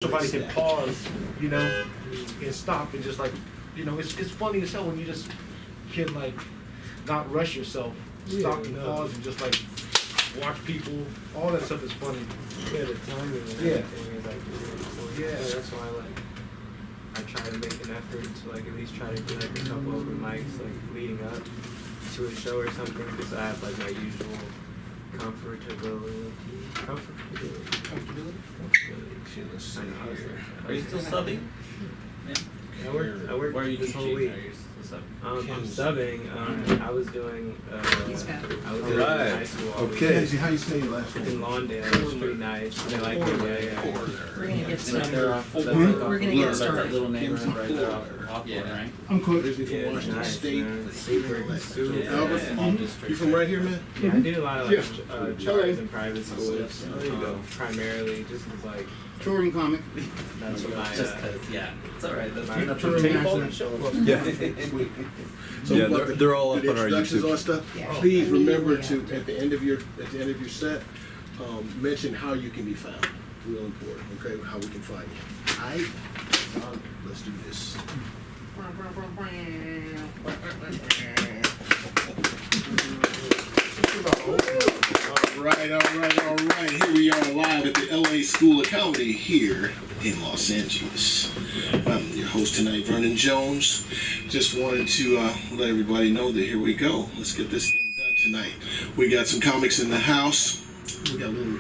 somebody can pause, you know, and stop and just like, you know, it's funny as hell when you just can like not rush yourself, stop and pause and just like watch people. All that stuff is funny. Yeah, the timing and everything is like really important. Yeah. So that's why I try to make an effort to like at least try to do like a couple open mics like leading up to a show or something, because I have like my usual comfortability. Are you still subbing? I work Where are you this whole week. I'm subbing. I was doing. I was doing high school. All week. Kenzie, how you say your last In name? Lawndale, it's pretty nice. They like it. Yeah. We're gonna get started. We're gonna get That started. little neighborhood right there off the popcorn, right? I'm Cook. Yeah, from it's Washington nice, State. man. Super. Yeah, Albert? small district. You from right here, man? Yeah, I do a lot of Yeah. like charts in private schools. There you go. Primarily just 'cause like Jordan comic. that's what my Just cause, yeah. It's alright. That's my enough Turn for tape me. on and show up. Yeah, So yeah, what they're all up the on our introductions YouTube. on stuff. Yeah. Please remember Yeah. to at the end of your set, mention how you can be found. Real important. Okay, how we can find you. Alright, let's do this. All right. Here we are live at the LA School of Comedy here in Los Angeles. I'm your host tonight, Vernon Jones. Just wanted to let everybody know that here we go. Let's get this thing done tonight. We got some comics in the house. We got a little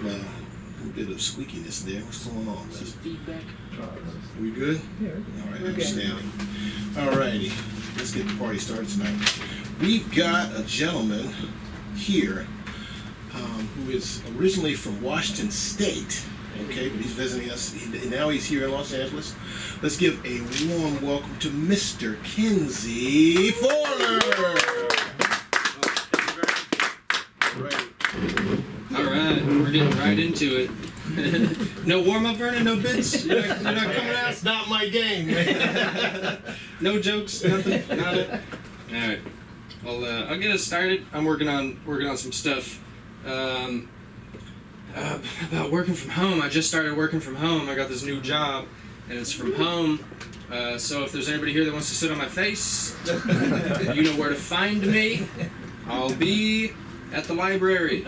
bit of squeakiness there. What's going on? Feedback. We good? Yeah. All right, outstanding. All righty, let's get the party started tonight. We've got a gentleman here who is originally from Washington State, okay, but he's visiting us. Now he's here in Los Angeles. Let's give a warm welcome to Mr. Kenzie Fuller. All right, we're getting right into it. No warm up, Vernon. No bits. You're not coming out. That's not my game. No jokes. Nothing. Nada. All right. Well, I'll get us started. I'm working on some stuff about working from home. I just started working from home. I got this new job, and it's from home. So if there's anybody here that wants to sit on my face, you know where to find me. I'll be at the library.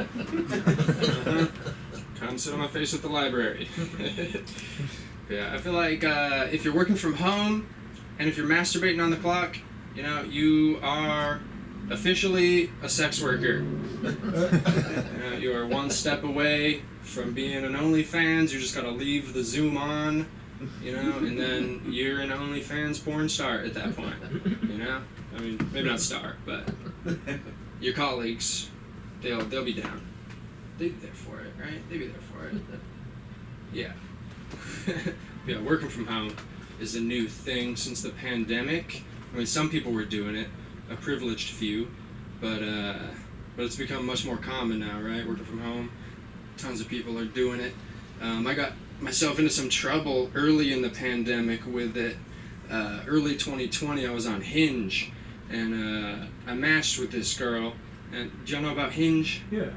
Come sit on my face at the library. Yeah, I feel like if you're working from home and if you're masturbating on the clock, you know, you are officially a sex worker. You are one step away from being an OnlyFans. You just gotta leave the Zoom on, you know, and then you're an OnlyFans porn star at that point, you know? I mean, maybe not star, but your colleagues, they'll be down. They'd be there for it, right? They'd be there for it. Yeah. Yeah, working from home is a new thing since the pandemic. I mean, some people were doing it, a privileged few, but it's become much more common now, right? Working from home, tons of people are doing it. I got myself into some trouble early in the pandemic with it. Early 2020, I was on Hinge, and I matched with this girl. And do y'all know about Hinge? Yeah.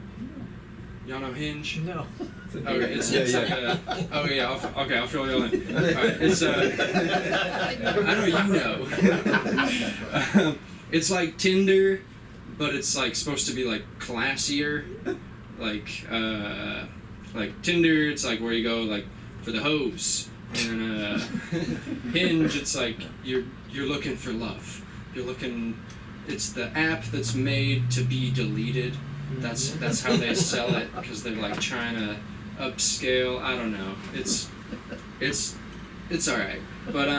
Y'all know Hinge? No. Okay, it's Yeah. okay, I'll fill y'all in. All right, it's I know you know. It's like Tinder, but it's like supposed to be like classier, like Tinder. It's like where you go like for the hoes, and Hinge. It's like you're looking for love. You're looking. It's the app that's made to be deleted. That's how they sell it, because they're like trying to upscale. I don't know. It's all right, but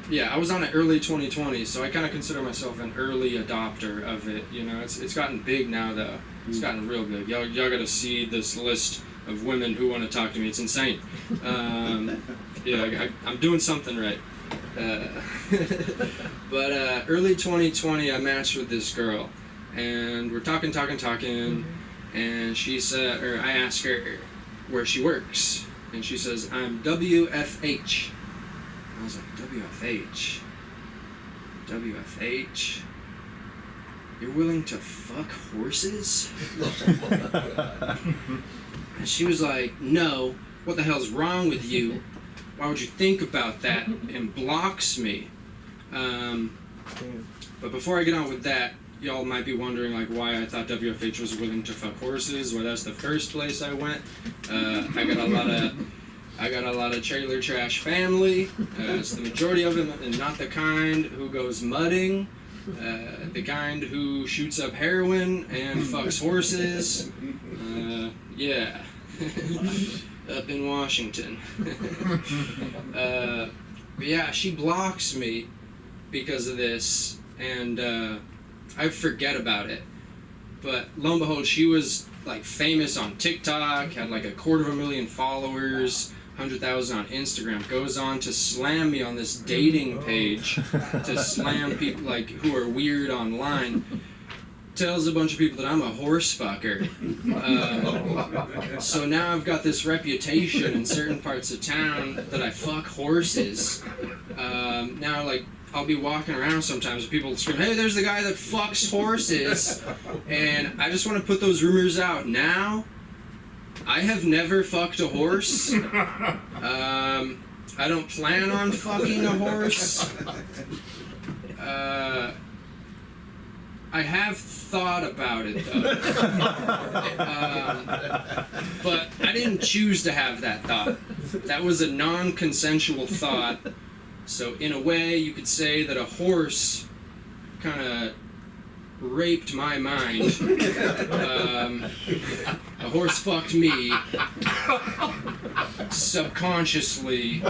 yeah, I was on it early 2020, so I kind of consider myself an early adopter of it. You know, it's gotten big now though. It's gotten real big. Y'all got to see this list of women who want to talk to me. It's insane. Yeah, I'm doing something right. But early 2020, I matched with this girl, and we're talking, and she said, or I asked her where she works, and she says, I'm WFH. I was like, WFH? WFH? You're willing to fuck horses? And she was like, no, what the hell's wrong with you? why would you think about that, and blocks me. But before I get on with that, y'all might be wondering like why I thought WFH was willing to fuck horses. Well, that's the first place I went. I got a lot of trailer trash family. It's the majority of them, and not the kind who goes mudding. The kind who shoots up heroin and fucks horses. Yeah. Up in Washington. But yeah, she blocks me because of this, and I forget about it. But lo and behold, she was like famous on TikTok, had like 250,000 followers, 100,000 on Instagram, goes on to slam me on this dating page, to slam people like who are weird online, tells a bunch of people that I'm a horse fucker. So now I've got this reputation in certain parts of town that I fuck horses. Now like I'll be walking around sometimes and people scream, "Hey, there's the guy that fucks horses," and I just want to put those rumors out now. I have never fucked a horse. I don't plan on fucking a horse. I have thought about it though. But I didn't choose to have that thought. That was a non-consensual thought. So in a way, you could say that a horse kind of raped my mind. A horse fucked me subconsciously.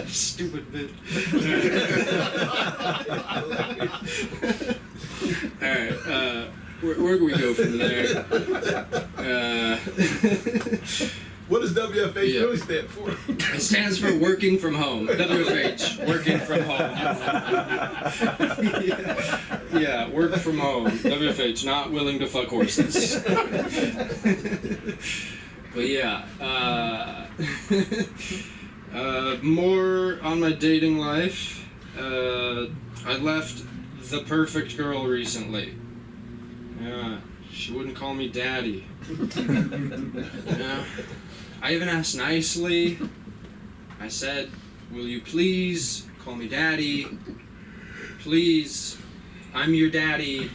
Stupid bit. Alright, where do we go from there? What does WFH really stand for? It stands for working from home. WFH, working from home. Yeah, work from home. WFH, not willing to fuck horses. But yeah, more on my dating life. I left the perfect girl recently. Yeah, she wouldn't call me daddy. Yeah. I even asked nicely. I said, "Will you please call me daddy? Please, I'm your daddy.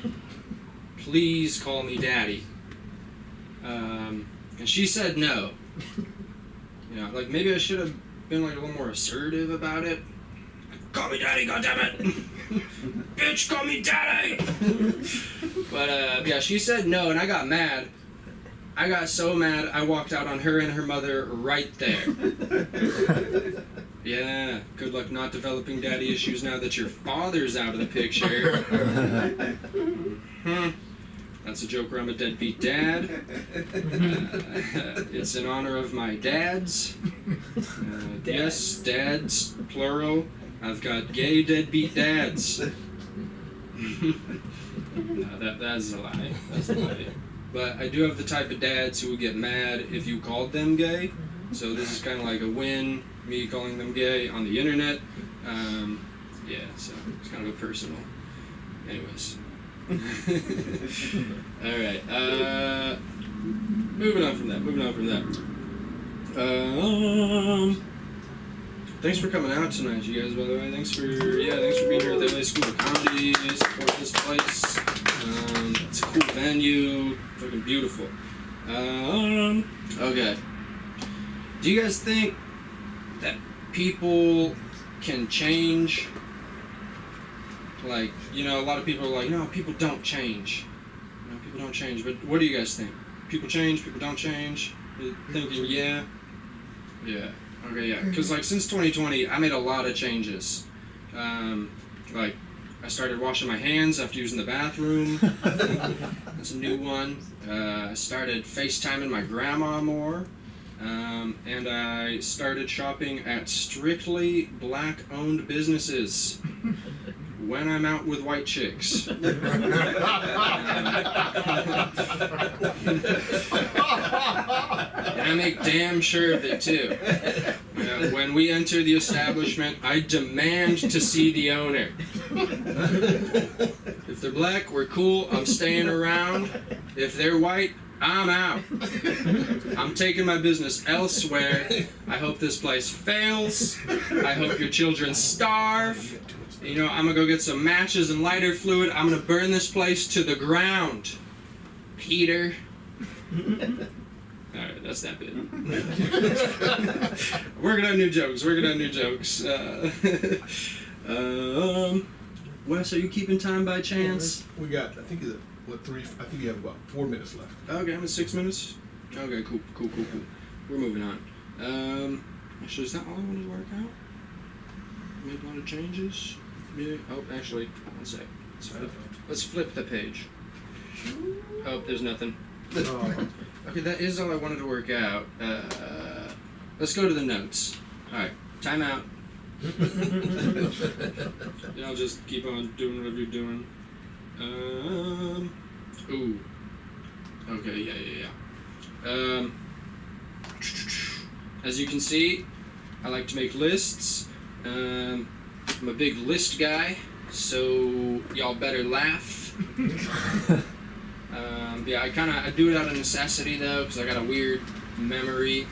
Please call me daddy." And she said no. You know, like maybe I should have been like a little more assertive about it. Call me daddy, goddammit! Bitch, call me daddy! But yeah, she said no, and I got mad. I got so mad, I walked out on her and her mother right there. Yeah, good luck not developing daddy issues now that your father's out of the picture. That's a joke where I'm a deadbeat dad. It's in honor of my dads. Yes, dads, plural. I've got gay deadbeat dads. No, that's a lie. That's a lie. But I do have the type of dads who would get mad if you called them gay. So this is kind of like a win, me calling them gay on the internet. Yeah, so it's kind of a personal. Anyways. Alright, moving on from that. Thanks for coming out tonight, you guys, by the way. Thanks for being here at the LA School of Comedy. Support this place. It's a cool venue. Fucking beautiful. Okay. Do you guys think that people can change? Like, you know, a lot of people are like, no, people don't change. You know, people don't change. But what do you guys think? People change, people don't change? You're thinking, yeah? Yeah. Okay, yeah. Because, like, since 2020, I made a lot of changes. Like, I started washing my hands after using the bathroom. That's a new one. I started FaceTiming my grandma more. And I started shopping at strictly black-owned businesses when I'm out with white chicks. And I make damn sure of it, too. When we enter the establishment, I demand to see the owner. If they're black, we're cool, I'm staying around. If they're white, I'm out. I'm taking my business elsewhere. I hope this place fails. I hope your children starve. You know, I'm gonna go get some matches and lighter fluid. I'm gonna burn this place to the ground. Peter. Alright, that's that bit. Working on new jokes. Wes, are you keeping time by chance? We got, I think, three? I think you have about 4 minutes left. Okay, I'm at 6 minutes. Okay, cool. We're moving on. Actually, is that all I wanted to work out? Made a lot of changes. Yeah. Oh, actually, one sec. Let's flip the page. Oh, there's nothing. Okay, that is all I wanted to work out. Let's go to the notes. All right, time out. Yeah, I'll just keep on doing whatever you're doing. Ooh. Okay, yeah. As you can see, I like to make lists. I'm a big list guy, so y'all better laugh. Yeah, I do it out of necessity though, because I got a weird memory.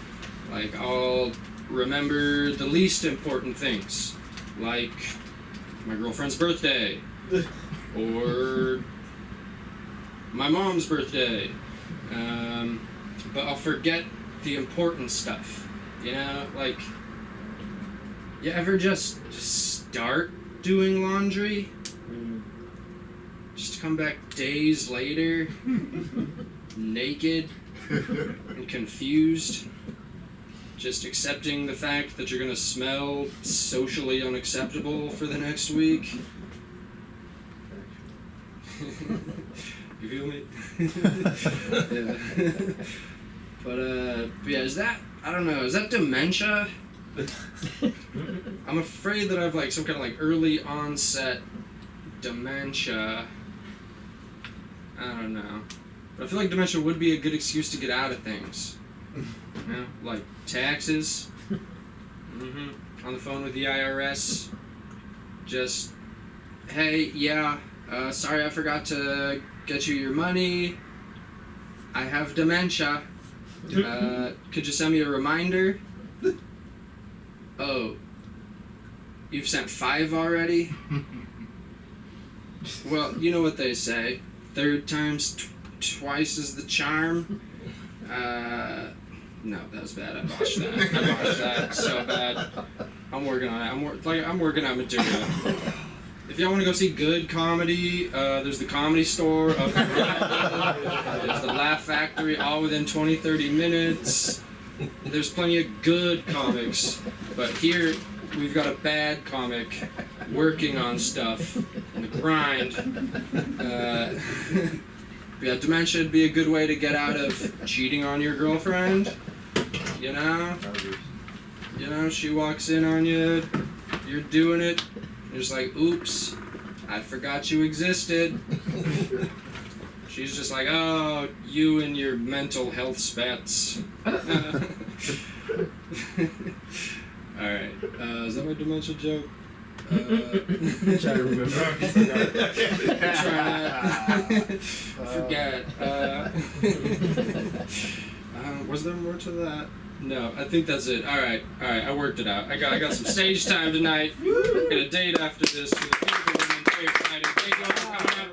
Like, I'll remember the least important things, like my girlfriend's birthday, or my mom's birthday, but I'll forget the important stuff, you know, like, you ever just start doing laundry, just to come back days later, naked and confused, just accepting the fact that you're gonna smell socially unacceptable for the next week. You feel me? Yeah. But yeah, is that dementia? I'm afraid that I've like some kind of like early onset dementia. I don't know. But I feel like dementia would be a good excuse to get out of things. You know, like taxes. On the phone with the IRS. Just, hey, yeah, sorry I forgot to get you your money. I have dementia. Could you send me a reminder? Oh, you've sent 5 already? Well, you know what they say. Third time's twice is the charm. No, that was bad. I botched that so bad. I'm working on it. I'm working on material. If y'all want to go see good comedy, there's the Comedy Store up the road. There's the Laugh Factory, all within 20-30 minutes. There's plenty of good comics, but here we've got a bad comic working on stuff in the grind. Yeah, dementia would be a good way to get out of cheating on your girlfriend. You know, she walks in on you, you're doing it, you're just like, oops, I forgot you existed. She's just like, oh, you and your mental health spats. Alright, is that my dementia joke? Try to remember. Forget. Was there more to that? No, I think that's it. Alright, I worked it out. I got some stage time tonight. Got a date after this for the beautiful women. Very exciting. Thank you all for coming out.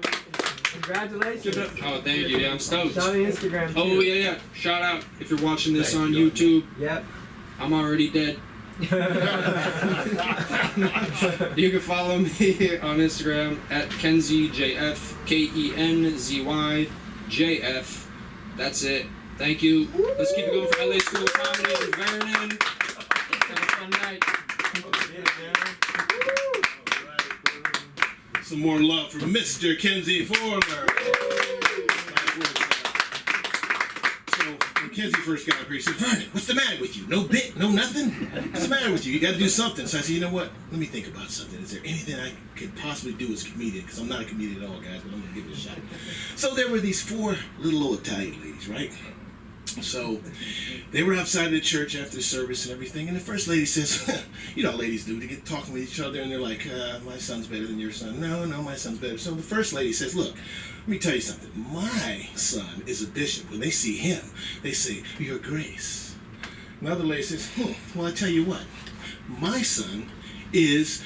Congratulations. Oh, thank you. Yeah, I'm stoked. Shout out on Instagram too. Oh, yeah. Shout out if you're watching this on YouTube. Yep. I'm already dead. You can follow me on Instagram at KenzyJF, KenzyJF. That's it. Thank you. Let's keep it going for LA School of Comedy and Vernon. Have a fun night. Some more love for Mr. Kenzie Former. So when Kenzie first got up here, he said, Vernon, what's the matter with you? No bit? No nothing? What's the matter with you? You got to do something. So I said, you know what? Let me think about something. Is there anything I could possibly do as a comedian? Because I'm not a comedian at all, guys, but I'm going to give it a shot. So there were these 4 little old Italian ladies, right? So they were outside of the church after the service and everything, and the first lady says, you know how ladies do, they get talking with each other, and they're like, my son's better than your son. No, my son's better. So the first lady says, look, let me tell you something. My son is a bishop. When they see him, they say, Your Grace. Another lady says, well, I tell you what, my son is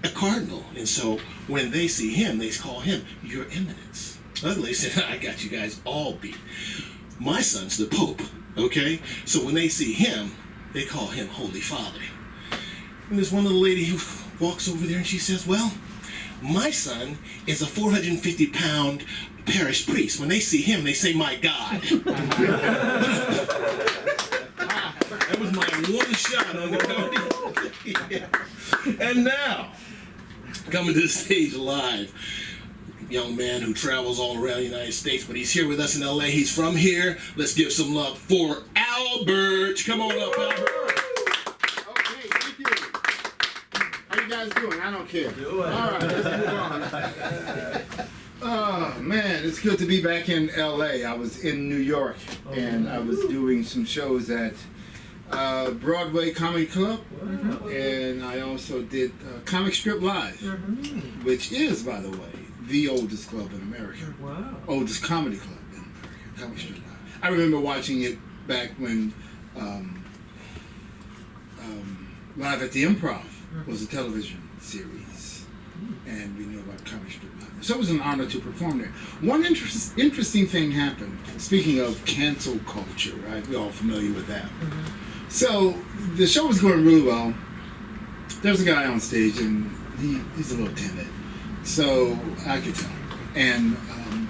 a cardinal, and so when they see him, they call him Your Eminence. Another lady said, I got you guys all beat. My son's the Pope, okay? So when they see him, they call him Holy Father. And there's one little lady who walks over there and she says, well, my son is a 450-pound parish priest. When they see him, they say, my God. That was my one shot on the comedy. Yeah. And now, coming to the stage live, young man who travels all around the United States, but he's here with us in LA. He's from here. Let's give some love for Albert. Come on up, Albert. Okay, thank you. How you guys doing? I don't care. All right, let's move on. Oh man, it's good to be back in LA. I was in New York and I was doing some shows at Broadway Comedy Club, and I also did Comic Strip Live, which is, by the way, the oldest club in America. Wow. Oldest comedy club in America. Comic Strip Live. I remember watching it back when Live at the Improv was a television series, and we knew about Comic Strip Live. So it was an honor to perform there. One interesting thing happened. Speaking of cancel culture, right? We're all familiar with that. So the show was going really well. There's a guy on stage, and he's a little timid. So I could tell. And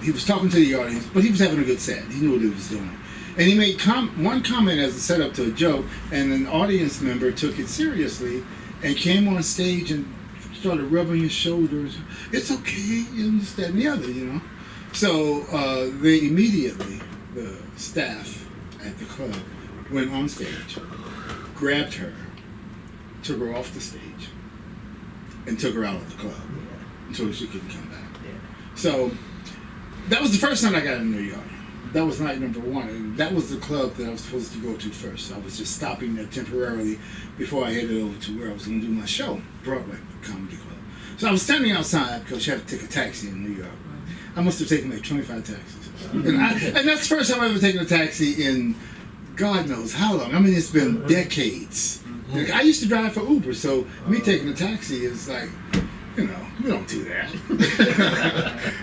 he was talking to the audience, but he was having a good set. He knew what he was doing. And he made one comment as a setup to a joke, and an audience member took it seriously and came on stage and started rubbing his shoulders. It's okay, and this, that, and the other, you know. So they immediately, the staff at the club, went on stage, grabbed her, took her off the stage, and took her out of the club until she couldn't come back. So that was the first night I got in New York. That was night number one, and that was the club that I was supposed to go to first. I was just stopping there temporarily before I headed over to where I was going to do my show, Broadway Comedy Club. So I was standing outside because you have to take a taxi in New York. I must have taken like 25 taxis. And that's the first time I've ever taken a taxi in God knows how long. I mean, it's been decades. Like, I used to drive for Uber, so me taking a taxi is like, you know, we don't do that.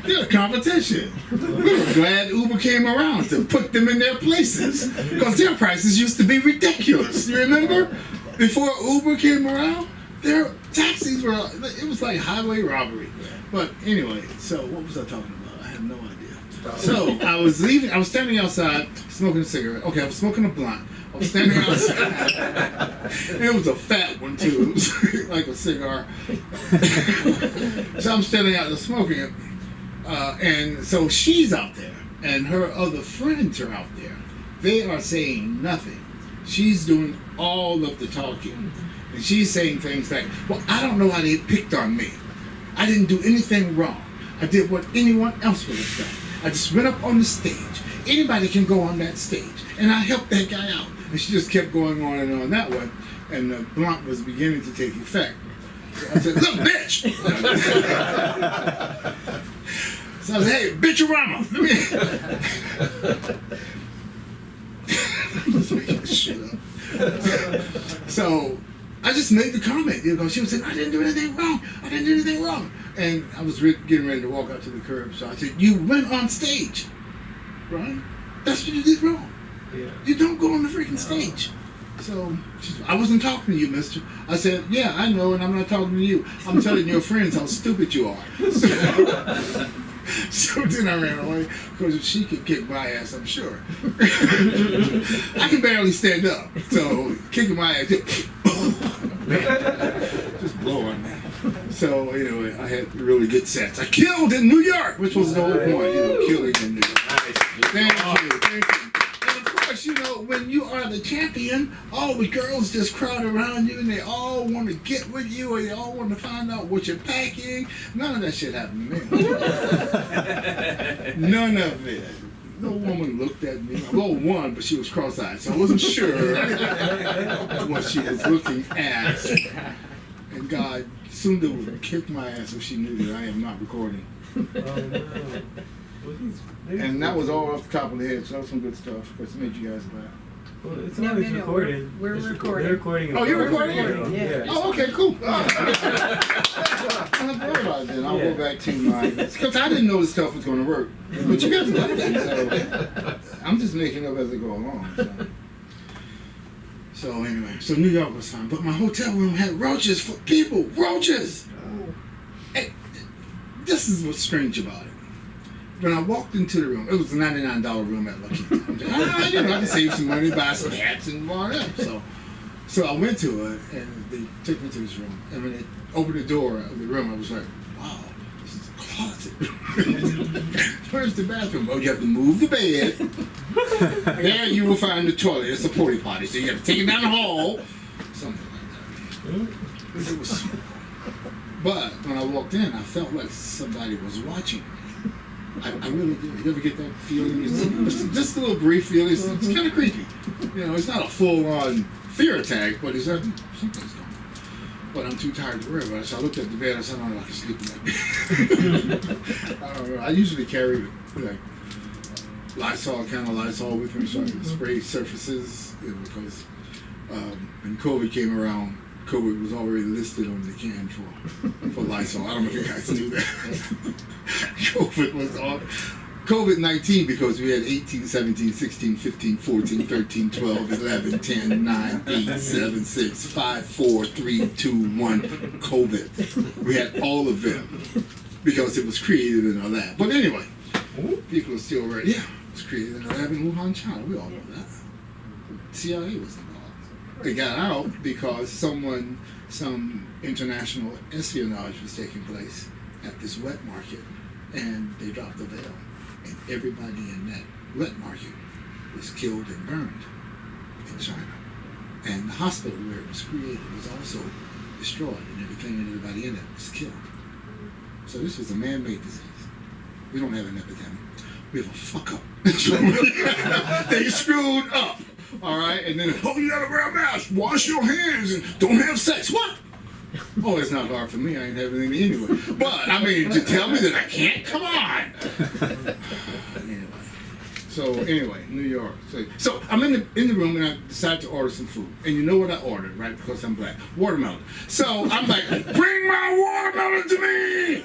They're a competition. We were glad Uber came around to put them in their places because their prices used to be ridiculous. You remember? Before Uber came around, their taxis were, it was like highway robbery. But anyway, so what was I talking about? I have no idea. So I was standing outside smoking a cigarette. Okay, I was smoking a blunt. I was standing outside. It was a fat one too. It was like a cigar. So I'm standing out there smoking it. And so she's out there, and her other friends are out there. They are saying nothing. She's doing all of the talking. And she's saying things like, well, I don't know why they picked on me. I didn't do anything wrong. I did what anyone else would have done. I just went up on the stage. Anybody can go on that stage. And I helped that guy out. And she just kept going on and on that way. And the blunt was beginning to take effect. So I said, look, bitch! So I said, hey, bitch-a-rama! So I just made the comment, you know, she was saying, I didn't do anything wrong. I didn't do anything wrong. And I was getting ready to walk out to the curb. So I said, you went on stage, right? That's what you did wrong. Yeah. You don't go on the freaking stage. So she said, I wasn't talking to you, mister. I said, yeah, I know, and I'm not talking to you. I'm telling your friends how stupid you are. So then I ran away because she could kick my ass, I'm sure. I can barely stand up, so kicking my ass, just blowing me. So anyway, I had really good sets. I killed in New York, which was the whole point, you know, killing in New York. Thank you. And of course, you know, when you are the champion, all the girls just crowd around you and they all want to get with you or they all want to find out what you're packing. None of that shit happened to me. None of it. No woman looked at me. Well, one, but she was cross-eyed, so I wasn't sure what she was looking at. And God, Sunda would kick my ass if she knew that I am not recording. And that was all off the top of the head, so that was some good stuff. Because it made you guys laugh. Well, it's No, always no, recorded. we're It's recording. They're recording. Oh, you're recording? Yeah. Oh, okay, cool. I don't worry about it then. I'll go back to my... Because I didn't know this stuff was going to work. But you guys know that, so... I'm just making up as I go along, so anyway, so New York was fine. But my hotel room had roaches for people. Roaches! Hey, this is what's strange about it. When I walked into the room, it was a $99 room at Lucky. I can save some money, buy some hats and whatever. So I went to it, and they took me to this room. And when they opened the door of the room, I was like, wow, this is a closet. Where's the bathroom? Oh, you have to move the bed. There you will find the toilet. It's a porta potty, so you have to take it down the hall. Something like that. It was, but when I walked in, I felt like somebody was watching me. I really did. You ever get that feeling? It's just a little brief feeling. It's kind of creepy. You know, it's not a full-on fear attack, but it's like, something's going on. But I'm too tired to worry about it, so I looked at the bed and I said, I don't know if I can sleep in that bed. I don't know. I usually carry, like, Lysol with me so I can spray surfaces, because when COVID came around, COVID was already listed on the can for Lysol. I don't know if you guys knew that. COVID was on COVID-19 because we had 18, 17, 16, 15, 14, 13, 12, 11, 10, 9, 8, 7, 6, 5, 4, 3, 2, 1, COVID. We had all of them because it was created in a lab. But anyway, people are still ready. Yeah, it was created in a lab in Wuhan, China. We all know that. CIA was involved. They got out because some international espionage was taking place at this wet market, and they dropped the veil, and everybody in that wet market was killed and burned in China. And the hospital where it was created was also destroyed, and everything and everybody in it was killed. So this was a man-made disease. We don't have an epidemic. We have a fuck up. They screwed up. All right, and then, oh, you gotta wear a mask, wash your hands, and don't have sex. What? Oh, it's not hard for me. I ain't having any anyway. But I mean, to tell me that I can't, come on. Anyway, New York. So I'm in the room, and I decide to order some food. And you know what I ordered, right? Because I'm black. Watermelon. So I'm like, bring my watermelon to me.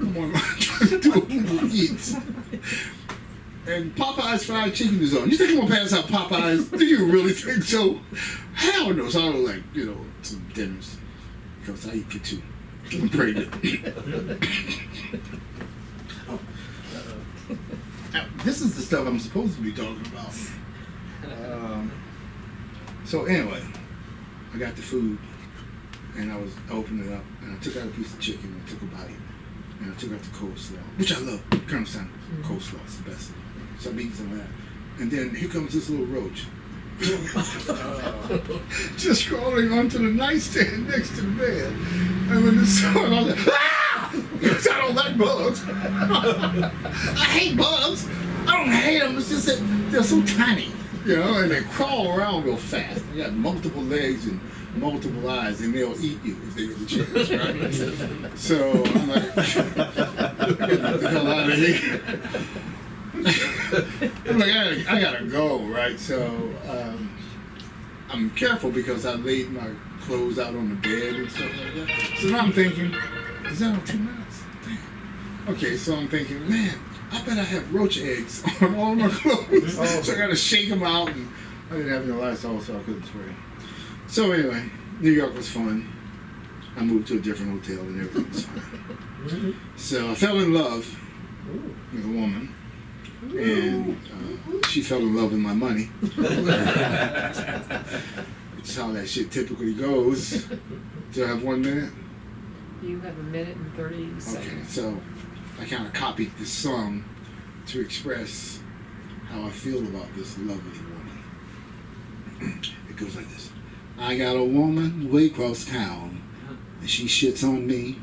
Come on, I'm trying to do Uber Eats. And Popeye's fried chicken is on. You think I'm gonna pass out Popeye's? Do you really think so? Hell no. So I was like, some dinners. Because I eat for two. I'm pregnant. This is the stuff I'm supposed to be talking about. So anyway, I got the food, and I opened it up, and I took out a piece of chicken, and I took a bite, and I took out the coleslaw, which I love. Colonel Sanders, coleslaw is the best. So I'm eating some of that. And then here comes this little roach. Just crawling onto the nightstand next to the bed. And when it saw it, I was like, ah! Because I don't like bugs. I hate bugs. I don't hate them. It's just that they're so tiny, and they crawl around real fast. They got multiple legs and multiple eyes, and they'll eat you if they get the chance, right? So I'm like, get the hell out of here. I'm like, I gotta go, right? So I'm careful because I laid my clothes out on the bed and stuff like that. So now I'm thinking, is that on 2 minutes? Damn. Okay, so I'm thinking, man, I bet I have roach eggs on all my clothes. So I gotta shake them out, and I didn't have any Lysol, so I couldn't spray. So anyway, New York was fun. I moved to a different hotel, and everything was fine. So I fell in love with a woman. And she fell in love with my money. Which is how that shit typically goes. Do I have 1 minute? You have 1 minute and 30 seconds. Okay, so I kind of copied this song to express how I feel about this lovely woman. It goes like this. I got a woman way across town, and she shits on me.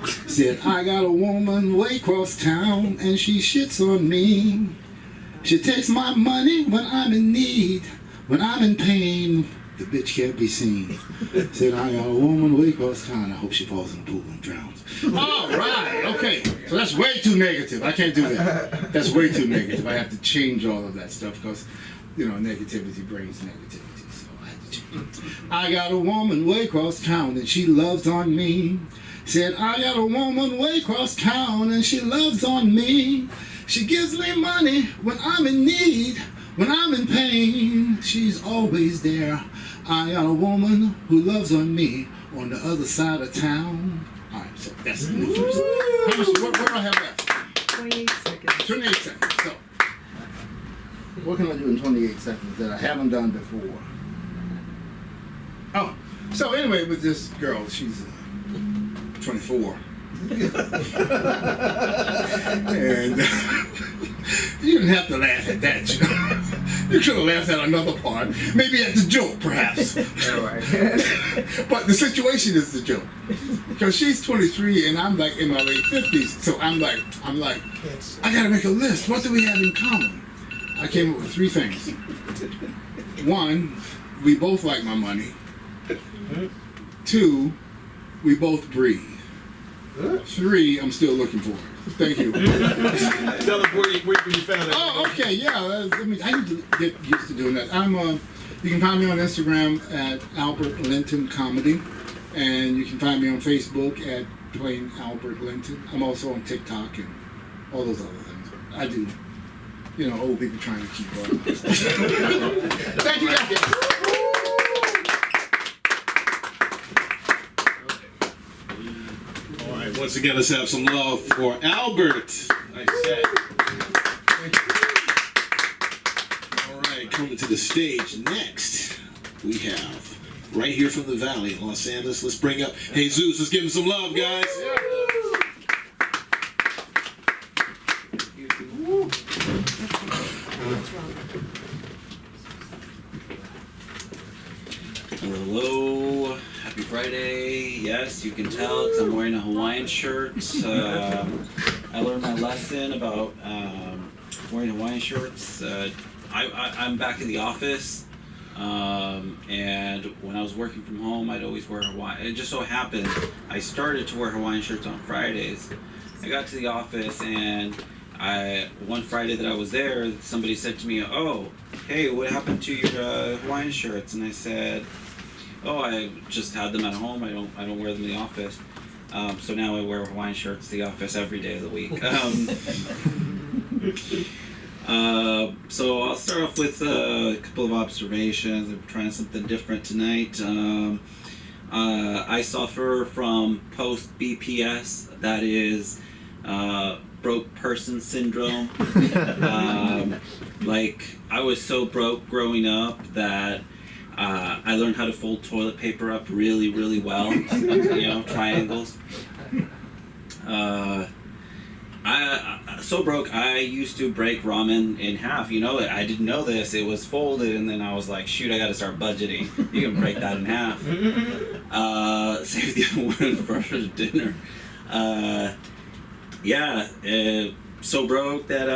Said, I got a woman way across town and she shits on me. She takes my money when I'm in need. When I'm in pain, the bitch can't be seen. Said, I got a woman way across town. I hope she falls in the pool and drowns. All right, okay. So that's way too negative. I can't do that. That's way too negative. I have to change all of that stuff because, you know, negativity brings negativity. So I have to change it. I got a woman way across town and she loves on me. Said, I got a woman way across town and she loves on me. She gives me money when I'm in need. When I'm in pain, she's always there. I got a woman who loves on me on the other side of town. All right, so that's the new first. How much? What do I have left? 28 seconds. 28 seconds. So, what can I do in 28 seconds that I haven't done before? Oh, so anyway, with this girl, she's 24. And you didn't have to laugh at that, you know. You could have laughed at another part, maybe at the joke, perhaps. But the situation is the joke, because she's 23 and I'm like in my late 50s. So I'm like, I gotta make a list. What do we have in common? I came up with 3 things. 1, we both like my money. 2, we both breathe. 3, I'm still looking for her. Thank you. Tell them where you found it. Oh, okay, yeah. I need to get used to doing that. You can find me on Instagram at Albert Linton Comedy, and you can find me on Facebook at plain Albert Linton. I'm also on TikTok and all those other things. I do, you know, old people trying to keep up. Thank you, guys. Once again, let's have some love for Albert. Nice set. All right, coming to the stage next, we have right here from the Valley in Los Angeles. Let's bring up Jesus. Let's give him some love, guys. Hello, happy Friday. Yes, you can tell because I'm wearing a Hawaiian shirt. I learned my lesson about wearing Hawaiian shirts. I'm back in the office, and when I was working from home, I'd always wear Hawaiian. It just so happened I started to wear Hawaiian shirts on Fridays. I got to the office, and one Friday that I was there, somebody said to me, "Oh, hey, what happened to your Hawaiian shirts?" And I said, "Oh, I just had them at home. I don't wear them in the office." So now I wear Hawaiian shirts to the office every day of the week. So I'll start off with a couple of observations. I'm trying something different tonight. I suffer from post-BPS, that is broke person syndrome. Like, I was so broke growing up that I learned how to fold toilet paper up really, really well, you know, triangles. So broke, I used to break ramen in half. You know, I didn't know this. It was folded, and then I was like, shoot, I got to start budgeting. You can break that in half. Save the other one for dinner. So broke that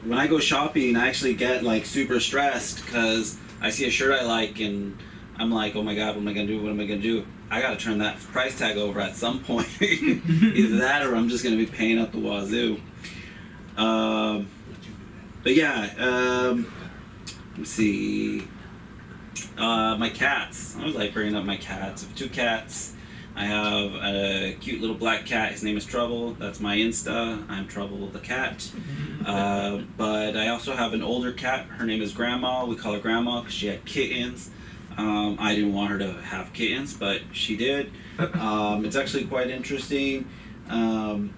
when I go shopping, I actually get like super stressed because I see a shirt I like and I'm like, oh my god, what am I gonna do? What am I gonna do? I gotta turn that price tag over at some point. Either that or I'm just gonna be paying up the wazoo. But yeah, let's see. My cats. I was like bringing up my cats. I have 2 cats. I have a cute little black cat. His name is Trouble. That's my Insta. I'm Trouble the cat. But I also have an older cat. Her name is Grandma. We call her Grandma because she had kittens. I didn't want her to have kittens, but she did. It's actually quite interesting. I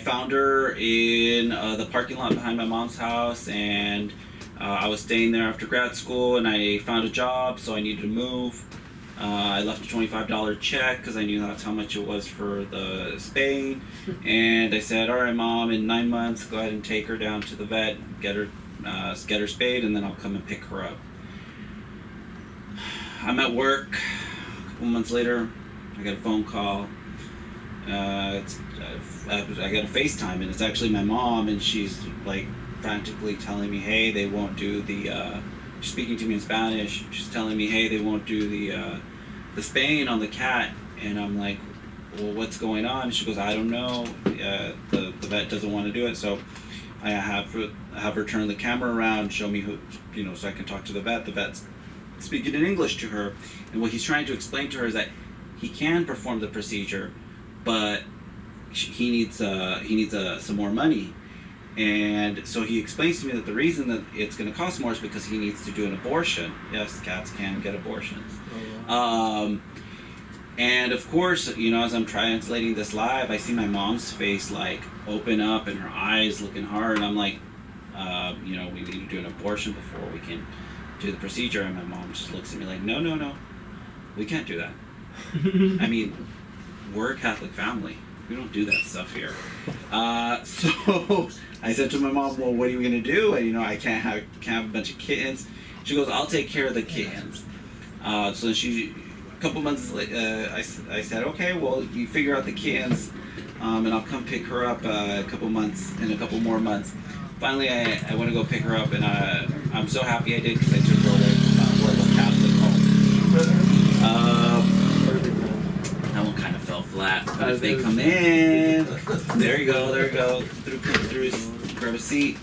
found her in the parking lot behind my mom's house, and I was staying there after grad school, and I found a job, so I needed to move. I left a $25 check because I knew that's how much it was for the spaying, and I said, all right, Mom, in 9 months, go ahead and take her down to the vet, get her spayed, and then I'll come and pick her up. I'm at work. A couple months later, I get a phone call. I got a FaceTime, and it's actually my mom, and she's like frantically telling me, hey, they won't do the. She's speaking to me in Spanish. She's telling me, hey, they won't do the spaying on the cat, and I'm like, well, what's going on? She goes, I don't know. The vet doesn't want to do it, so I have her turn the camera around, show me who, so I can talk to the vet. The vet's speaking in English to her, and what he's trying to explain to her is that he can perform the procedure, but he needs some more money. And so he explains to me that the reason that it's going to cost more is because he needs to do an abortion. Yes, cats can get abortions. And of course, as I'm translating this live, I see my mom's face like open up and her eyes looking hard. And I'm like, we need to do an abortion before we can do the procedure. And my mom just looks at me like, no, we can't do that. I mean, we're a Catholic family. We don't do that stuff here. So I said to my mom, well, what are you going to do? And, I can't have a bunch of kittens. She goes, I'll take care of the kittens. So a couple months later, I said, okay, well, you figure out the kittens, and I'll come pick her up in a couple more months. Finally, I went to go pick her up, and I'm so happy I did because I took her away from a horrible Catholic home. That one kind of fell flat. But if they come in, there you go. Through, grab a seat.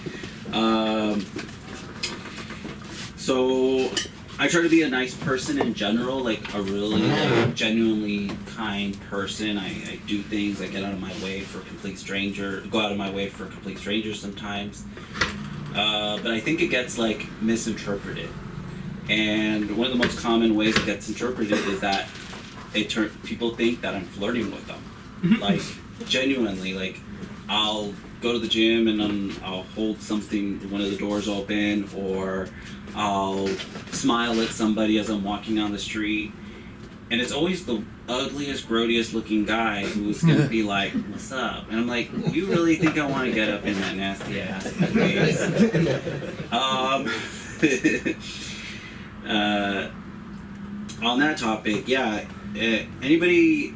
So I try to be a nice person in general, like a really genuinely kind person. I do things. I go out of my way for complete strangers sometimes. But I think it gets like misinterpreted. And one of the most common ways it gets interpreted is that people think that I'm flirting with them. Like, genuinely, like, I'll go to the gym and I'll hold something, one of the doors open, or I'll smile at somebody as I'm walking down the street. And it's always the ugliest, grodiest looking guy who's gonna be like, what's up? And I'm like, you really think I wanna get up in that nasty ass face? On that topic, yeah, everybody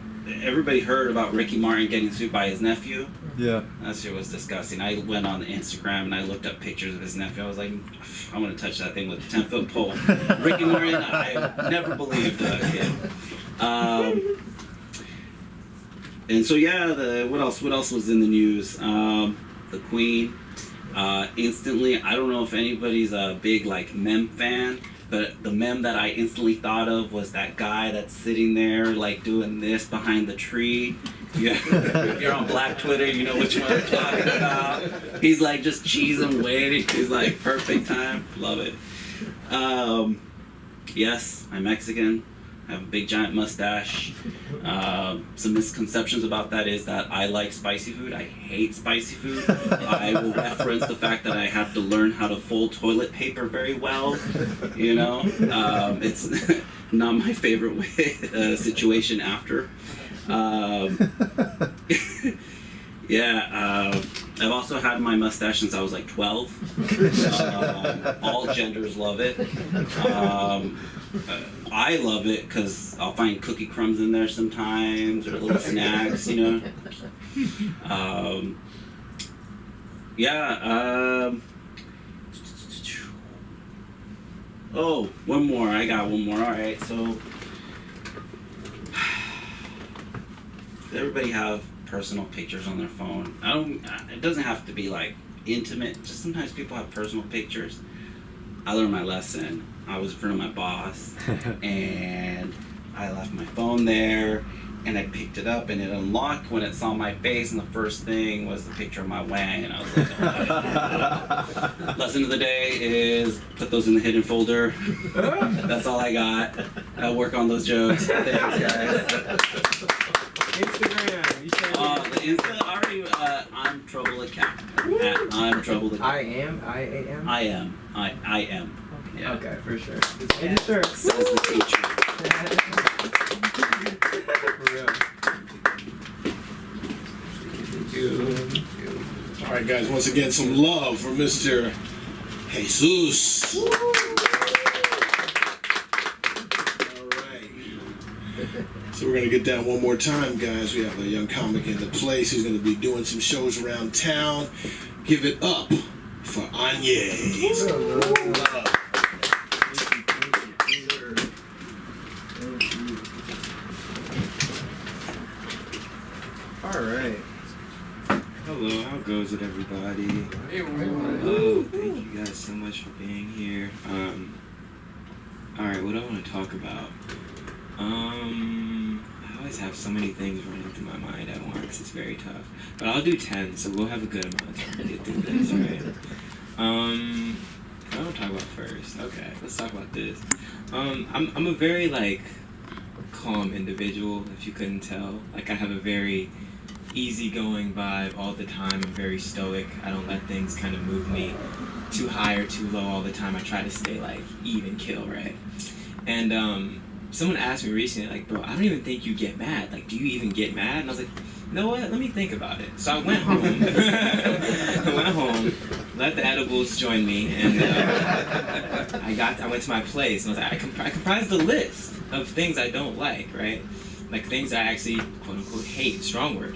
heard about Ricky Martin getting sued by his nephew? Yeah. That shit was disgusting. I went on Instagram and I looked up pictures of his nephew. I was like, I want to touch that thing with a 10-foot pole. Ricky Martin, I never believed him. And so yeah, what else was in the news? The Queen. Instantly, I don't know if anybody's a big like meme fan, but the meme that I instantly thought of was that guy that's sitting there like doing this behind the tree. Yeah. If you're on Black Twitter, you know which one I'm talking about. He's like just cheesing, waiting. He's like perfect time. Love it. Yes, I'm Mexican. I have a big giant mustache. Some misconceptions about that is that I like spicy food. I hate spicy food. I will reference the fact that I have to learn how to fold toilet paper very well. It's not my favorite situation after. I've also had my mustache since I was like 12. All genders love it. I love it because I'll find cookie crumbs in there sometimes, or little snacks, Oh, one more. I got one more. All right, so everybody have personal pictures on their phone. It doesn't have to be like intimate. Just sometimes people have personal pictures. I learned my lesson. I was in front of my boss, and I left my phone there, and I picked it up, and it unlocked when it saw my face, and the first thing was the picture of my wang, and I was like, oh. Lesson of the day is put those in the hidden folder. That's all I got. I'll work on those jokes. Thanks, guys. Instagram. You said the Insta already. I'm Trouble Account. I'm Trouble Account. I am. I am. Yeah. Okay, for sure. Sure. Says the teacher. All right, guys. Once again, some love for Mr. Jesus. All right. So we're going to get down one more time, guys. We have a young comic in the place who's going to be doing some shows around town. Give it up for Anye. All right. Hello, how goes it, everybody? Oh, thank you guys so much for being here. Alright, what do I want to talk about? I always have so many things running through my mind at once. It's very tough. But I'll do 10, so we'll have a good amount of time to get through this, right? What do I want to talk about first? Okay, let's talk about this. I'm a very, like, calm individual, if you couldn't tell. Like, I have a very easygoing vibe all the time. I'm very stoic. I don't let things kind of move me too high or too low all the time. I try to stay like even kill, right? And someone asked me recently, like, bro, I don't even think you get mad. Like, do you even get mad? And I was like, you know what? Let me think about it. So I went home. Let the edibles join me, and I went to my place, and I was like, I comprised a list of things I don't like, right? Like things I actually, quote unquote, hate. Strong word,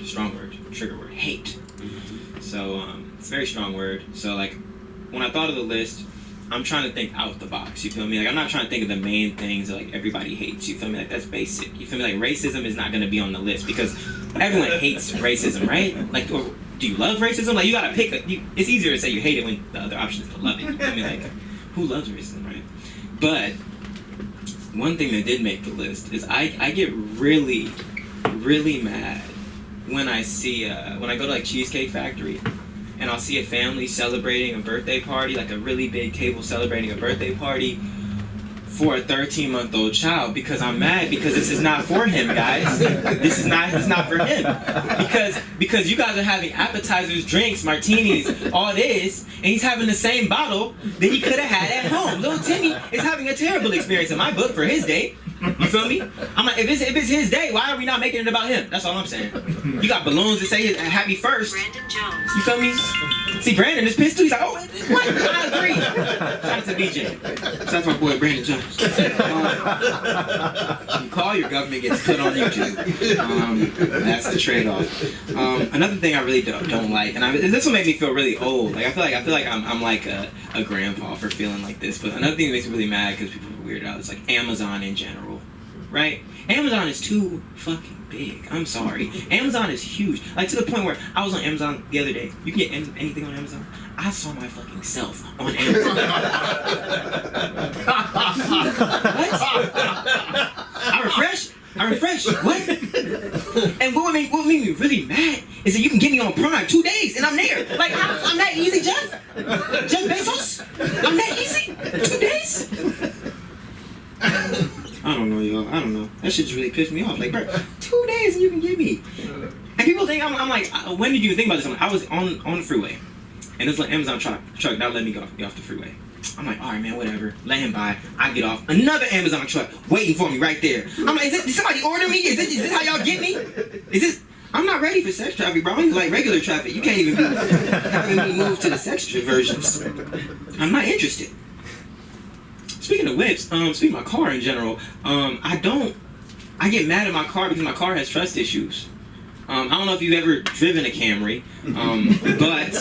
trigger word, hate. So it's a very strong word. So like, when I thought of the list, I'm trying to think out the box, you feel me? Like, I'm not trying to think of the main things that, like, everybody hates, you feel me? Like, that's basic, you feel me? Like, racism is not going to be on the list because everyone hates racism, right? Like, or, do you love racism? Like, you got to pick it's easier to say you hate it when the other option is to love it, you feel me? Like, who loves racism, right? But one thing that did make the list is I get really, really mad when I see, when I go to, like, Cheesecake Factory, and I'll see a family celebrating a birthday party, like a really big table celebrating a birthday party for a 13-month-old child, because I'm mad because this is not for him, guys. This is not for him. Because you guys are having appetizers, drinks, martinis, all this, and he's having the same bottle that he could have had at home. Little Timmy is having a terrible experience in my book for his day. You feel me? I'm like, if it's his day, why are we not making it about him? That's all I'm saying. You got balloons that say happy first. Brandon Jones. You feel me? See, Brandon is pissed too. He's like, oh, what? I agree. Shout out to BJ. Shout out to my boy Brandon Jones. You call, your government gets put on YouTube. That's the trade-off. Another thing I really don't like, and this will make me feel really old. Like I feel like I'm like a grandpa for feeling like this. But another thing that makes me really mad because people are weirded out is like Amazon in general, right? Amazon is too fucking big. I'm sorry. Amazon is huge. Like, to the point where I was on Amazon the other day. You can get anything on Amazon. I saw my fucking self on Amazon. What? I refresh. What? And what made me really mad is that you can get me on Prime 2 days and I'm there. Like, I'm that easy, Jeff? Jeff Bezos? I'm that easy? 2 days? I don't know, yo. I don't know. That shit just really pissed me off. Like, bro, 2 days and you can get me. And people think I'm like, when did you think about this? I was on the freeway, and this like Amazon truck now let me get off the freeway. I'm like, all right, man, whatever. Let him by. I get off. Another Amazon truck waiting for me right there. I'm like, did somebody order me? Is this how y'all get me? Is this? I'm not ready for sex traffic, bro. I'm like regular traffic. You can't even be having me move to the sex versions. I'm not interested. Speaking of whips, speaking of my car in general, I get mad at my car because my car has trust issues. I don't know if you've ever driven a Camry, but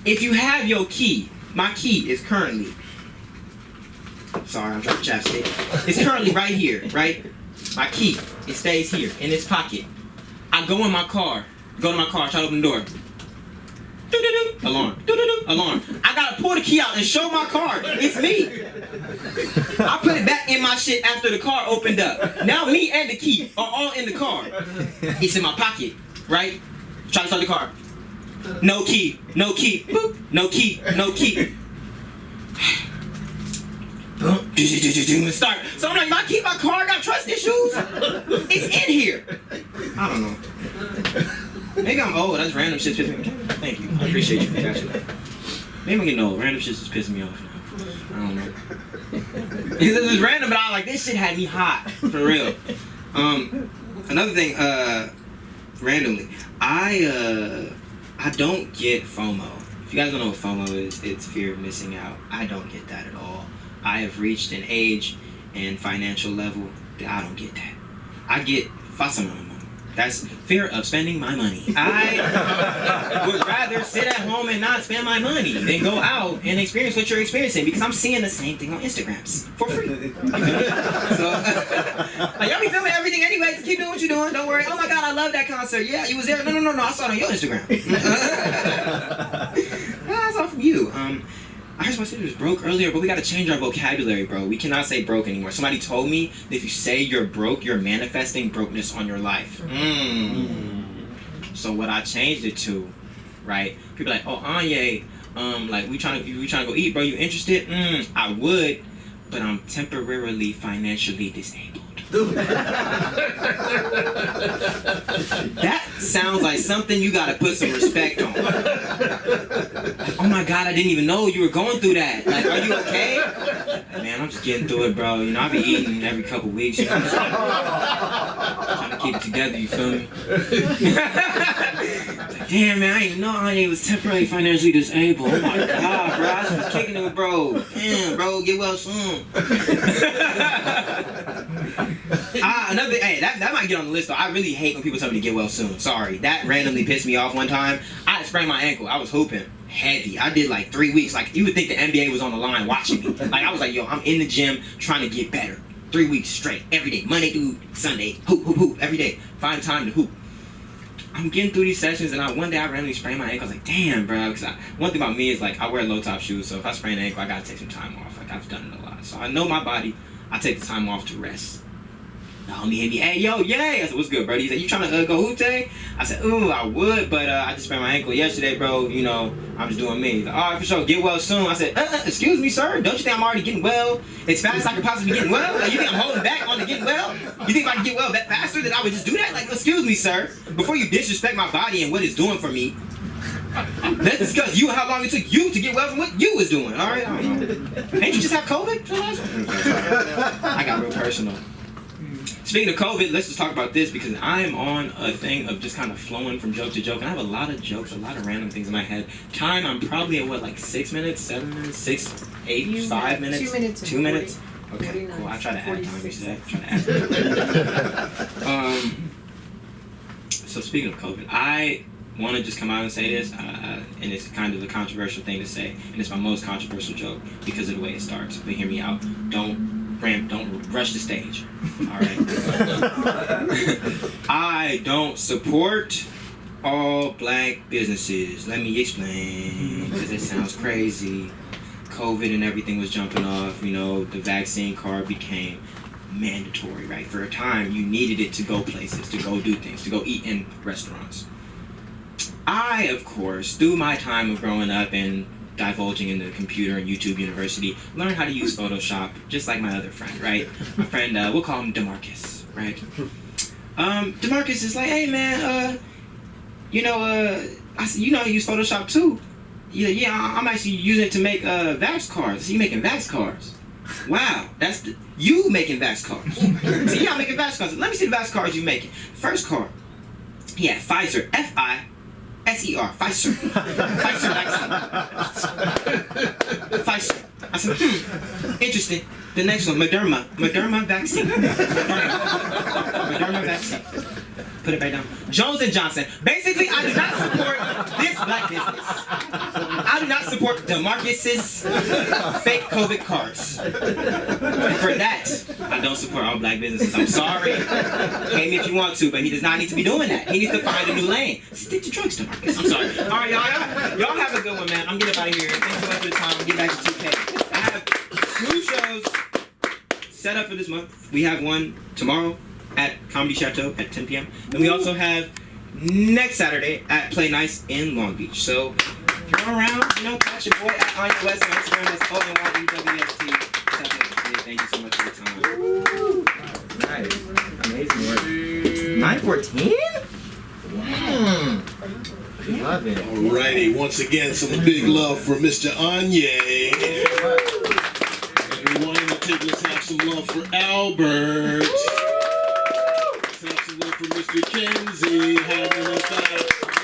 if you have your key, my key is currently, sorry, I'm trying to chapstick. It's currently right here, right? My key, it stays here in this pocket. I go in my car, try to open the door. Do-do-do, alarm. Do-do-do, alarm. I gotta pull the key out and show my car. It's me. I put it back in my shit after the car opened up. Now me and the key are all in the car. It's in my pocket, right? Try to start the car. No key. Boop. No key. Start. So I'm like, my car got trust issues? It's in here. I don't know. Maybe I'm old. That's random shit pissing me off. Thank you. I appreciate you for catching that. Maybe I'm getting old. Random shit just pissing me off now. I don't know. This is random, but I like, this shit had me hot. For real. Another thing, randomly, I don't get FOMO. If you guys don't know what FOMO is, it's fear of missing out. I don't get that at all. I have reached an age and financial level that I don't get that. I get fasamama. That's fear of spending my money. I would rather sit at home and not spend my money than go out and experience what you're experiencing because I'm seeing the same thing on Instagrams for free. So, like, y'all be filming everything anyway. Just keep doing what you're doing. Don't worry. Oh my God, I love that concert. Yeah, you was there. No. I saw it on your Instagram. That's all from you. I heard somebody say it was broke earlier, but we gotta change our vocabulary, bro. We cannot say broke anymore. Somebody told me that if you say you're broke, you're manifesting brokenness on your life. So what I changed it to, right? People are like, oh, Anye, like we trying to go eat, bro. You interested? I would, but I'm temporarily financially disabled. That sounds like something you gotta put some respect on. Oh my God, I didn't even know you were going through that. Like, are you okay? Man, I'm just getting through it, bro. You know, I be eating every couple weeks. You know, trying to keep it together, you feel me? Like, damn, man, I didn't even know Anye was temporarily financially disabled. Oh my God, bro, I was kicking it with bro. Damn, bro, get well soon. Another thing, hey, that might get on the list though. I really hate when people tell me to get well soon. Sorry, that randomly pissed me off one time. I sprained my ankle. I was hooping heavy. I did like 3 weeks. Like, you would think the NBA was on the line watching me. Like, I was like, yo, I'm in the gym trying to get better. 3 weeks straight, every day, Monday through Sunday, hoop, every day. Find time to hoop. I'm getting through these sessions, and one day I randomly sprained my ankle. I was like, damn, bro. Because one thing about me is, like, I wear low top shoes, so if I sprain an ankle, I gotta take some time off. Like, I've done it a lot. So I know my body. I take the time off to rest. The homie hit me, hey, yo, yay! I said, what's good, bro? He said, you trying to go hoop today? I said, ooh, I would, but I just sprained my ankle yesterday, bro. You know, I'm just doing me. He's like, all right, for sure, get well soon. I said, excuse me, sir. Don't you think I'm already getting well as fast as I could possibly be getting well? Like, you think I'm holding back on the getting well? You think if I can get well that faster, that I would just do that? Like, excuse me, sir. Before you disrespect my body and what it's doing for me, let's discuss you and how long it took you to get well from what you was doing, all right? I don't know. Ain't you just have COVID? I got real personal. Speaking of COVID, let's just talk about this because I'm on a thing of just kind of flowing from joke to joke. And I have a lot of jokes, a lot of random things in my head. Time, I'm probably at what, like 6 minutes, 7 minutes, 6, 8, 5 minutes? 2 minutes. 2 minutes? Okay, cool. I try to add time each day. So speaking of COVID, I want to just come out and say this, and it's kind of a controversial thing to say, and it's my most controversial joke because of the way it starts. But hear me out. Don't rush the stage. All right. I don't support all black businesses. Let me explain, because it sounds crazy. COVID and everything was jumping off. You know, the vaccine card became mandatory, right? For a time, you needed it to go places, to go do things, to go eat in restaurants. I, of course, through my time of growing up and divulging in the computer and YouTube University, learned how to use Photoshop, just like my other friend, right? My friend, we'll call him DeMarcus, right? DeMarcus is like, hey man, I said, you know, I use Photoshop too. Yeah, I'm actually using it to make Vax cards. So you making Vax cards? Wow, you making Vax cards. So yeah, I'm making Vax cards. Let me see the Vax cards you making. First card, yeah, Pfizer, F-I-S-E-R, Pfizer. Pfizer vaccine. Pfizer. I said, interesting. The next one, Moderna vaccine. Moderna vaccine. Put it back down. Jones & Johnson. Basically, I do not support this black business. I do not support DeMarcus's fake COVID cards. And for that, I don't support all black businesses. I'm sorry. Hate me if you want to, but he does not need to be doing that. He needs to find a new lane. Stick to drugs, DeMarcus. I'm sorry. All right, y'all have a good one, man. I'm getting out of here. Thanks so much for the time. Get back to 2K. I have 2 shows set up for this month. We have one tomorrow at Comedy Chateau at 10 p.m. And we also have next Saturday at Play Nice in Long Beach. So if you're around, catch your boy at Anye West on Instagram. That's ONYEWST. Thank you so much for your time. Nice. Amazing work. 9:14? Love it. Alrighty, once again, some big love for Mr. Anye. Everyone in the table, let's have some love for Albert. Let's have some love for Mr. Kenzie. Having us out.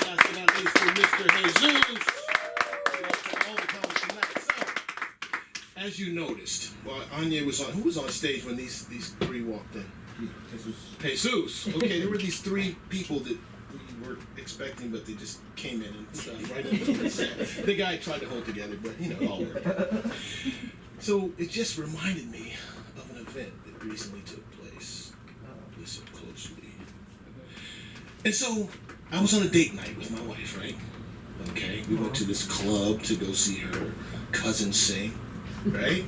Last but not least for Mr. Jesus. For all the comments tonight. So, as you noticed, while Anye was on, who was on stage when these 3 walked in? Jesus. Okay, there were these 3 people that we were expecting, but they just came in and stuff right into the set. The guy tried to hold together, but you know, it all worked. So it just reminded me of an event that recently took place. Listen closely. And so I was on a date night with my wife, right? Okay, we went to this club to go see her cousin sing, right?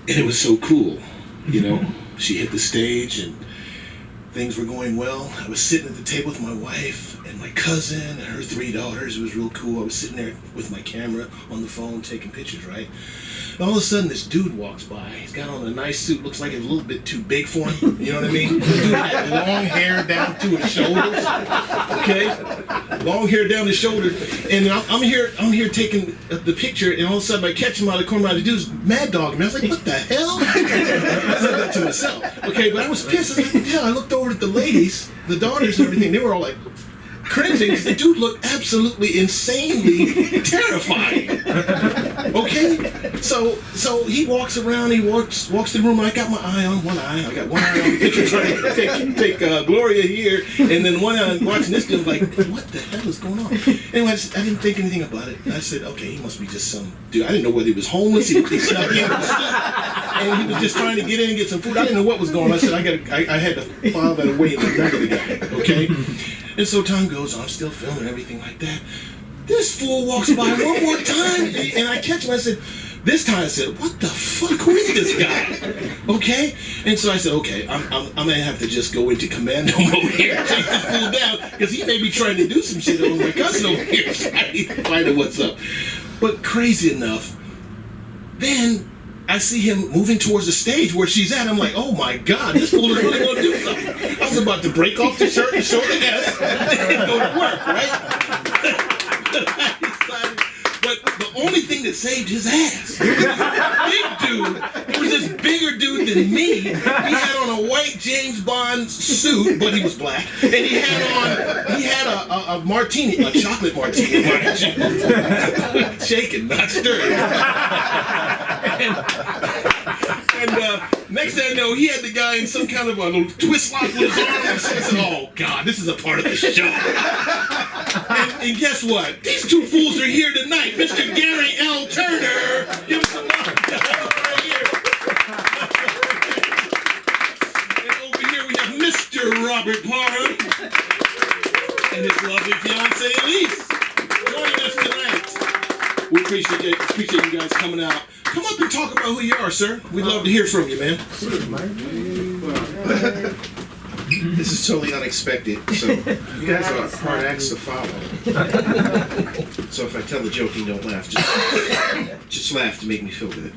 And it was so cool, you know. She hit the stage and things were going well. I was sitting at the table with my wife and my cousin and her 3 daughters. It was real cool. I was sitting there with my camera on the phone taking pictures, right? And all of a sudden, this dude walks by. He's got on a nice suit. Looks like it's a little bit too big for him. You know what I mean? The dude had long hair down to his shoulders. Okay, long hair down his shoulders. And I'm here taking the picture. And all of a sudden, I catch him out of the corner. The dude's mad dogging me. I was like, "What the hell?" I said that to myself. Okay, but I was pissed. I was like, "Yeah." I looked over at the ladies, the daughters, and everything. They were all like cringing because the dude looked absolutely insanely terrifying. Okay, so he walks around, he walks the room. I got my eye on one eye. I got one eye on the picture trying to take Gloria here, and then one eye watching this dude. Like, what the hell is going on? Anyway, I didn't think anything about it. I said, okay, he must be just some dude. I didn't know whether he was homeless. He snuck in, and he was just trying to get in and get some food. I didn't know what was going on. I said, I had to file that away in the back of the guy. Okay. And so time goes on, I'm still filming everything like that. This fool walks by one more time, and I catch him. I said, this time I said, what the fuck, who is this guy? Okay? And so I said, okay, I'm gonna have to just go into commando mode here, take this fool down, because he may be trying to do some shit on my cousin over here, so I need to find out what's up. But crazy enough, then I see him moving towards the stage where she's at. I'm like, oh my God, this fool is really going to do something. I was about to break off the shirt and show the S and go to work, right? But the only thing that saved his ass was this big dude. It was this bigger dude than me. He had on a white James Bond suit, but he was black, and he had a martini, a chocolate martini, mind you. Shaken, not stirred. And next thing I know, he had the guy in some kind of a little twist lock with his arm. And so I said, oh God, this is a part of the show. And guess what? These 2 fools are here tonight. Mr. Gary L. Turner. Give us a love. Right here. And over here we have Mr. Robert Parham and his lovely fiancée Elise joining us tonight. We appreciate you guys coming out. Come up and talk about who you are, sir. We'd love to hear from you, man. This is totally unexpected, so you guys are hard acts to follow. So if I tell the joke and you don't laugh, just laugh to make me feel good.